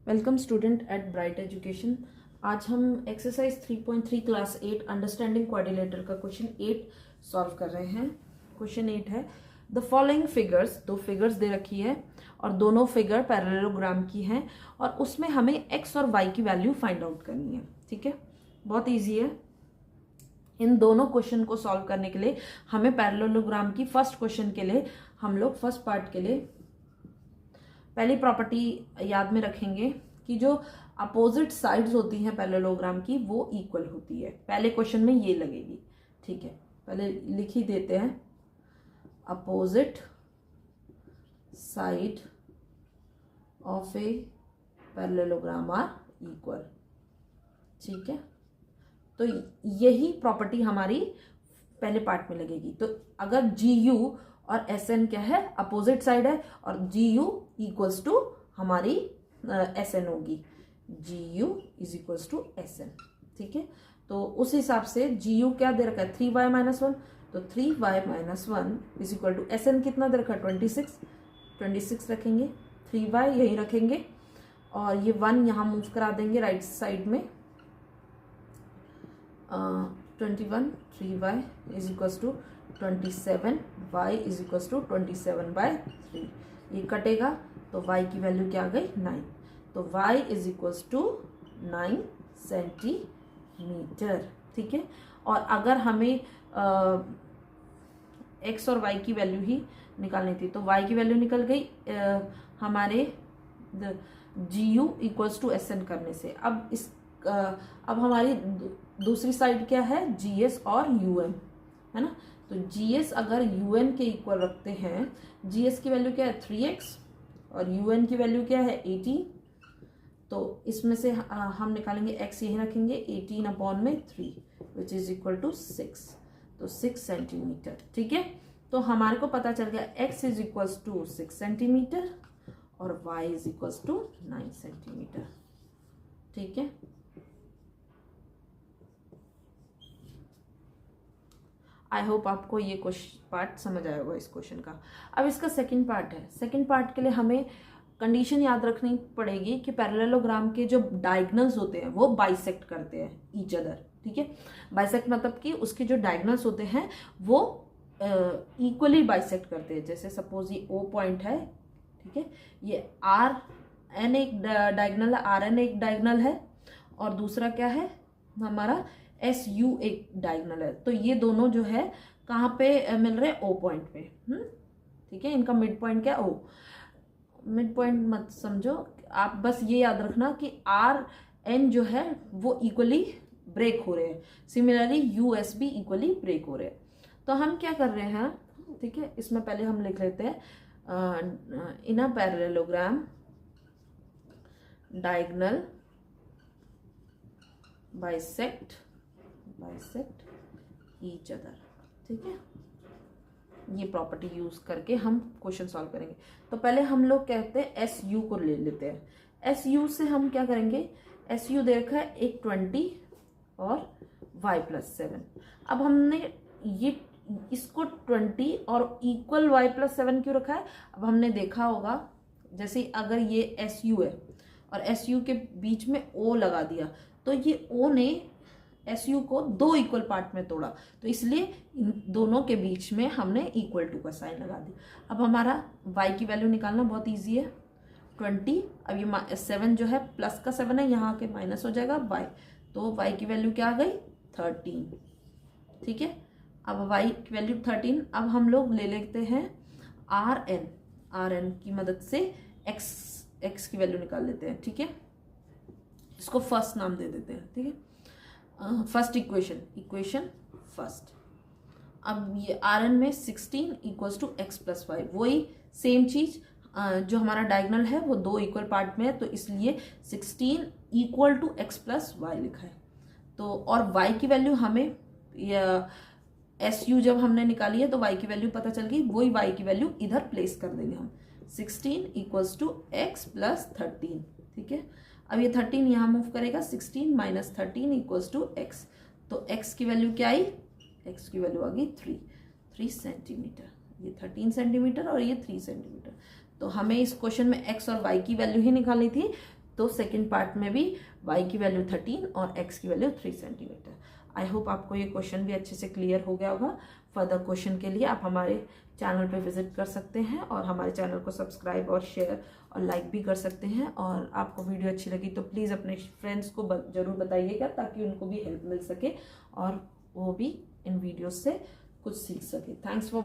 Welcome student at bright education. आज हम exercise 3.3 class 8 understanding quadrilateral का क्वेश्चन 8 सॉल्व कर रहे हैं। क्वेश्चन 8 है द फॉलोइंग फिगर्स, दो फिगर्स दे रखी है और दोनों फिगर पैरेललोग्राम की हैं और उसमें हमें एक्स और वाई की वैल्यू फाइंड आउट करनी है। ठीक है, बहुत ईजी है। इन दोनों क्वेश्चन को सॉल्व करने के लिए हमें पैरेललोग्राम की फर्स्ट क्वेश्चन के लिए हम लोग फर्स्ट पार्ट के लिए पहली प्रॉपर्टी याद में रखेंगे कि जो अपोजिट साइड्स होती हैं पैरेललोग्राम की वो इक्वल होती है। पहले क्वेश्चन में ये लगेगी। ठीक है, पहले लिख ही देते हैं opposite side of a parallelogram are equal. ठीक है, तो यही प्रॉपर्टी हमारी पहले पार्ट में लगेगी। तो अगर जी यू और एस एन क्या है, अपोजिट साइड है, और जी यू इक्वल्स टू हमारी एस एन होगी। G U is equals to S N. ठीक है, तो उस हिसाब से जी यू क्या दे रखा है 3y माइनस 1, तो 3y minus 1 is equal to S N कितना दे रखा है 26 रखेंगे, 3y यही रखेंगे और ये 1 यहाँ मूव करा देंगे राइट साइड में। 21 3y is equals to 27, y is equals to 27/3। ये कटेगा तो y की वैल्यू क्या आ गई 9, तो y is equals to 9 centimetre. ठीक है, और अगर हमें x और y की वैल्यू ही निकालनी थी तो y की वैल्यू निकल गई हमारे G U equals to S N करने से। अब हमारी दूसरी साइड क्या है जी एस और यू एम है ना। तो जी एस अगर यू एन के इक्वल रखते हैं, जी एस की वैल्यू क्या है 3x और यू एन की वैल्यू क्या है 18, तो इसमें से हम निकालेंगे x यही रखेंगे 18/3 विच इज इक्वल टू 6, तो 6 सेंटीमीटर। ठीक है, तो हमारे को पता चल गया x is equals to 6 centimetre और y is equals to 9 centimetre. ठीक है, आई होप आपको ये पार्ट समझ आया होगा इस क्वेश्चन का। अब इसका सेकंड पार्ट है। सेकंड पार्ट के लिए हमें कंडीशन याद रखनी पड़ेगी कि पैरेललोग्राम के जो डायगोनल्स होते हैं वो बाइसेक्ट करते हैं ईच अदर। ठीक है, बाइसेक्ट मतलब कि उसके जो डायगोनल्स होते हैं वो इक्वली बाइसेक्ट करते हैं। जैसे सपोज ये ओ पॉइंट है, ठीक है, ये आर एन एक डायगोनल है, आर एन एक डायगोनल है और दूसरा क्या है हमारा एस यू एक डायगोनल है। तो ये दोनों जो है कहाँ पे मिल रहे हैं ओ पॉइंट पे। ठीक है, इनका मिड पॉइंट क्या ओ, मिड पॉइंट मत समझो आप, बस ये याद रखना कि आर एन जो है वो इक्वली ब्रेक हो रहे हैं, सिमिलरली यू एस भी इक्वली ब्रेक हो रहे हैं। तो हम क्या कर रहे हैं, ठीक है, इसमें पहले हम लिख लेते हैं in a parallelogram diagonal bisect each other. ठीक है, ये प्रॉपर्टी यूज करके हम क्वेश्चन सॉल्व करेंगे। तो पहले हम लोग कहते हैं एस यू को ले लेते हैं। एस यू से हम क्या करेंगे, एस यू दे रखा है एक 20 और y + 7। अब हमने ये इसको 20 और इक्वल y + 7 क्यों रखा है। अब हमने देखा होगा जैसे अगर ये एस यू है और एस यू के बीच में ओ लगा दिया तो ये ओ ने एस यू को दो इक्वल पार्ट में तोड़ा, तो इसलिए इन दोनों के बीच में हमने इक्वल टू का साइन लगा दिया। अब हमारा y की वैल्यू निकालना बहुत इजी है 20। अब ये 7 जो है प्लस का 7 है, यहाँ के माइनस हो जाएगा y, तो y की वैल्यू क्या आ गई 13। ठीक है, अब y की वैल्यू 13। अब हम लोग ले लेते हैं आर एन की मदद से x की वैल्यू निकाल लेते हैं। ठीक है, इसको फर्स्ट नाम दे देते हैं। ठीक है, फर्स्ट इक्वेशन फर्स्ट। अब ये आर एन में 16 इक्वल्स टू x + y, वही सेम चीज जो हमारा डायगोनल है वो दो इक्वल पार्ट में है, तो इसलिए 16 इक्वल टू x + y लिखा है। तो और y की वैल्यू हमें एस यू जब हमने निकाली है तो y की वैल्यू पता चल गई, वही y की वैल्यू इधर प्लेस कर देंगे हम 16 इक्वल्स टू x + 13। ठीक है, अब ये 13 यहाँ मूव करेगा, 16 माइनस 13 इक्वल्स टू x, तो x की वैल्यू क्या आई, x की वैल्यू आ गई 3 सेंटीमीटर। ये 13 सेंटीमीटर और ये 3 सेंटीमीटर। तो हमें इस क्वेश्चन में x और y की वैल्यू ही निकालनी थी, तो सेकंड पार्ट में भी y की वैल्यू 13 और x की वैल्यू 3 सेंटीमीटर। आई होप आपको ये क्वेश्चन भी अच्छे से क्लियर हो गया होगा। फर्दर क्वेश्चन के लिए आप हमारे चैनल पे विजिट कर सकते हैं और हमारे चैनल को सब्सक्राइब और शेयर और लाइक भी कर सकते हैं। और आपको वीडियो अच्छी लगी तो प्लीज़ अपने फ्रेंड्स को ज़रूर बताइएगा, ताकि उनको भी हेल्प मिल सके और वो भी इन वीडियोस से कुछ सीख सके। Thanks for